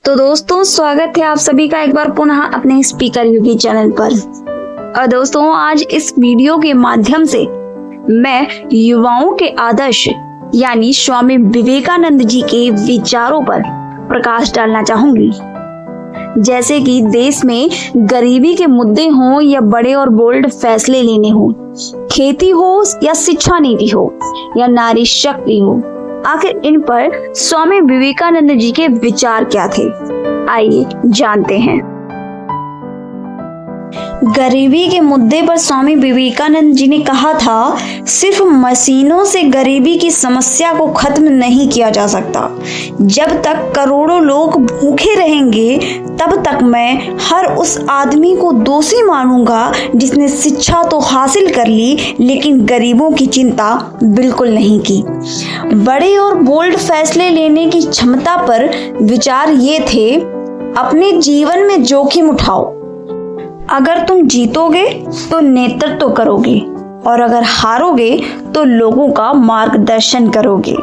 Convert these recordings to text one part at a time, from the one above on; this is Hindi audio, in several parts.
तो दोस्तों स्वागत है आप सभी का एक बार पुनः अपने स्पीकर योगी चैनल पर। और दोस्तों आज इस वीडियो के माध्यम से मैं युवाओं के आदर्श यानी स्वामी विवेकानंद जी के विचारों पर प्रकाश डालना चाहूंगी। जैसे कि देश में गरीबी के मुद्दे हों या बड़े और बोल्ड फैसले लेने हों, खेती हो या शिक्षा नीति हो या नारी शक्ति हो, आखिर इन पर स्वामी विवेकानंद जी के विचार क्या थे, आइए जानते हैं। गरीबी के मुद्दे पर स्वामी विवेकानंद जी ने कहा था, सिर्फ मशीनों से गरीबी की समस्या को खत्म नहीं किया जा सकता। जब तक करोड़ों लोग भूखे रहेंगे तब तक मैं हर उस आदमी को दोषी मानूंगा जिसने शिक्षा तो हासिल कर ली लेकिन गरीबों की चिंता बिल्कुल नहीं की। बड़े और बोल्ड फैसले लेने की क्षमता पर विचार ये थे, अपने जीवन में जोखिम उठाओ। अगर तुम जीतोगे तो नेतृत्व करोगे और अगर हारोगे तो लोगों का मार्गदर्शन करोगे।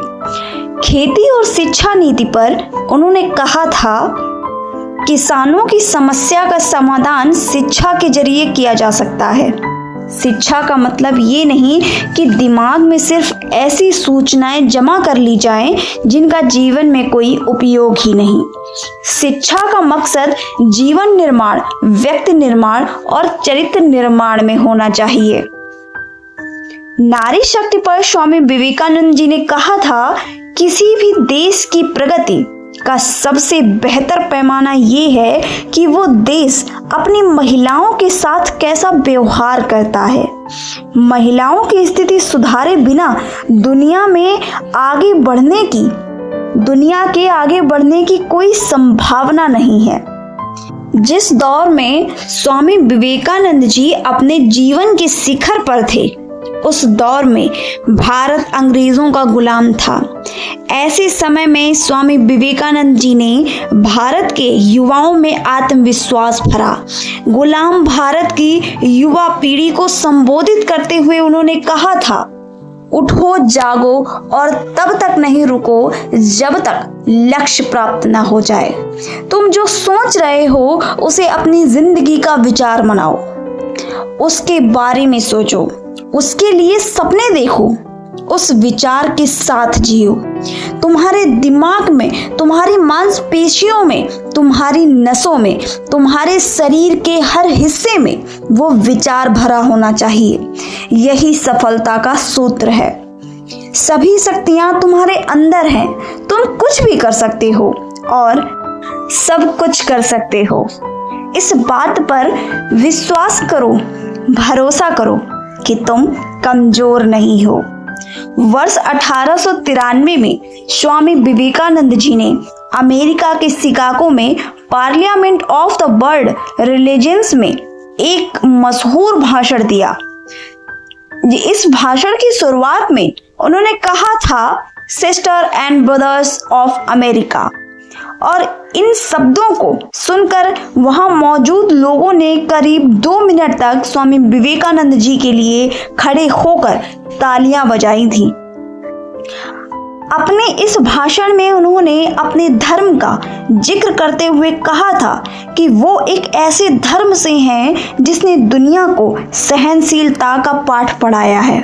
खेती और शिक्षा नीति पर उन्होंने कहा था, किसानों की समस्या का समाधान शिक्षा के जरिए किया जा सकता है। शिक्षा का मतलब ये नहीं कि दिमाग में सिर्फ ऐसी सूचनाएं जमा कर ली जाएं जिनका जीवन में कोई उपयोग ही नहीं। शिक्षा का मकसद जीवन निर्माण, व्यक्ति निर्माण और चरित्र निर्माण में होना चाहिए। नारी शक्ति पर स्वामी विवेकानंद जी ने कहा था, किसी भी देश की प्रगति का सबसे बेहतर पैमाना ये है कि वो देश अपनी महिलाओं के साथ कैसा व्यवहार करता है। महिलाओं की स्थिति सुधारे बिना दुनिया के आगे बढ़ने की कोई संभावना नहीं है। जिस दौर में स्वामी विवेकानंद जी अपने जीवन के शिखर पर थे, उस दौर में भारत अंग्रेजों का गुलाम था। ऐसे समय में स्वामी विवेकानंद जी ने भारत के युवाओं में आत्मविश्वास भरा। गुलाम भारत की युवा पीढ़ी को संबोधित करते हुए उन्होंने कहा था, उठो जागो और तब तक नहीं रुको जब तक लक्ष्य प्राप्त न हो जाए। तुम जो सोच रहे हो उसे अपनी जिंदगी का विचार बनाओ, उसके बारे में सोचो, उसके लिए सपने देखो, उस विचार के साथ जियो। तुम्हारे दिमाग में, तुम्हारी मांसपेशियों में, तुम्हारी नसों में, तुम्हारे शरीर के हर हिस्से में वो विचार भरा होना चाहिए। यही सफलता का सूत्र है। सभी शक्तियां तुम्हारे अंदर हैं। तुम कुछ भी कर सकते हो और सब कुछ कर सकते हो। इस बात पर विश्वास करो, भरोसा करो कि तुम कमजोर नहीं हो। वर्ष 1893 में स्वामी विवेकानंद जी ने अमेरिका के शिकागो में parliament of the world religions में एक मशहूर भाषण दिया। इस भाषण की शुरुआत में उन्होंने कहा था, sister and brothers of America, और इन शब्दों को सुनकर वहां मौजूद लोगों ने करीब 2 मिनट तक स्वामी विवेकानंद जी के लिए खड़े होकर तालियां बजाई थी। अपने इस भाषण में उन्होंने अपने धर्म का जिक्र करते हुए कहा था कि वो एक ऐसे धर्म से हैं जिसने दुनिया को सहनशीलता का पाठ पढ़ाया है।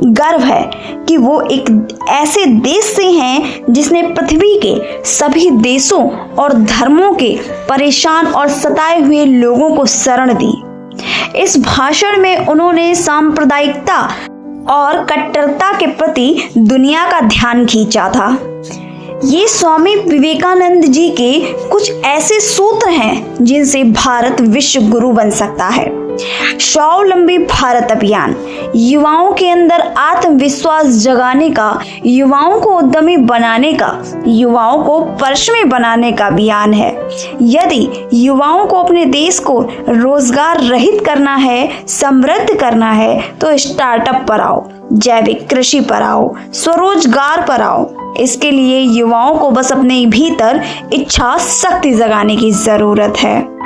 गर्व है कि वो एक ऐसे देश से हैं जिसने पृथ्वी के सभी देशों और धर्मों के परेशान और सताए हुए लोगों को शरण दी। इस भाषण में उन्होंने सांप्रदायिकता और कट्टरता के प्रति दुनिया का ध्यान खींचा था। ये स्वामी विवेकानंद जी के कुछ ऐसे सूत्र हैं जिनसे भारत विश्व गुरु बन सकता है। स्वावलंबी भारत अभियान युवाओं के अंदर आत्मविश्वास जगाने का, युवाओं को उद्यमी बनाने का, युवाओं को परिश्रमी बनाने का अभियान है। यदि युवाओं को अपने देश को रोजगार रहित करना है, समृद्ध करना है, तो स्टार्टअप पर आओ, जैविक कृषि पर आओ, स्वरोजगार पर आओ। इसके लिए युवाओं को बस अपने भीतर इच्छा शक्ति जगाने की जरूरत है।